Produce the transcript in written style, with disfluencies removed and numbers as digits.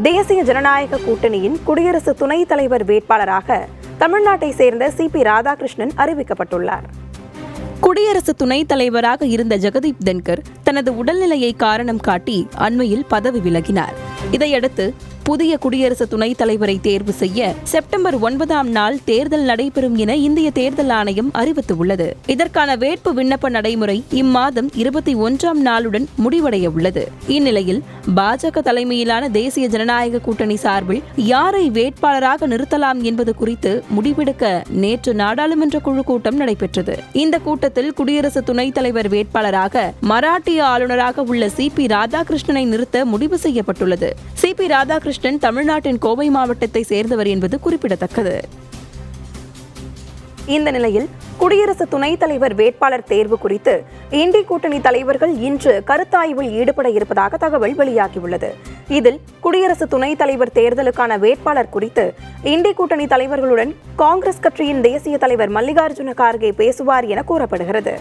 தேசிய ஜனநாயக கூட்டணியின் குடியரசு துணைத் தலைவர் வேட்பாளராக தமிழ்நாட்டை சேர்ந்த சிபி ராதாகிருஷ்ணன் அறிவிக்கப்பட்டுள்ளார். குடியரசு துணைத் தலைவராக இருந்த ஜெகதீப் தன்கர் தனது உடல்நிலையை காரணம் காட்டி அண்மையில் பதவி விலகினார். இதையடுத்து புதிய குடியரசு துணைத் தலைவரை தேர்வு செய்ய செப்டம்பர் 9ஆம் நாள் தேர்தல் நடைபெறும் என இந்திய தேர்தல் ஆணையம் அறிவித்துள்ளது. இதற்கான வேட்பு விண்ணப்ப நடைமுறை இம்மாதம் 21ஆம் நாளுடன் முடிவடைய உள்ளது. இந்நிலையில் பாஜக தலைமையிலான தேசிய ஜனநாயக கூட்டணி சார்பில் யாரை வேட்பாளராக நிறுத்தலாம் என்பது குறித்து முடிவெடுக்க நேற்று நாடாளுமன்ற குழு கூட்டம் நடைபெற்றது. இந்த கூட்டத்தில் குடியரசு துணைத் தலைவர் வேட்பாளராக மராட்டிய ஆளுநராக உள்ள சிபி ராதாகிருஷ்ணனை நிறுத்த முடிவு செய்யப்பட்டுள்ளது. சிபி ராதாகிருஷ்ணன் தமிழ்நாட்டின் கோவை மாவட்டத்தை சேர்ந்தவர் என்பது குறிப்பிடத்தக்கது. இந்த நிலையில் குடியரசு துணைத் தலைவர் வேட்பாளர் தேர்வு குறித்து இண்டி கூட்டணி தலைவர்கள் இன்று கருத்தாய்வில் ஈடுபட இருப்பதாக தகவல் வெளியாகியுள்ளது. இதில் குடியரசு துணைத் தலைவர் தேர்தலுக்கான வேட்பாளர் குறித்து இண்டி கூட்டணி தலைவர்களுடன் காங்கிரஸ் கட்சியின் தேசிய தலைவர் மல்லிகார்ஜுன கார்கே பேசுவார் என கூறப்படுகிறது.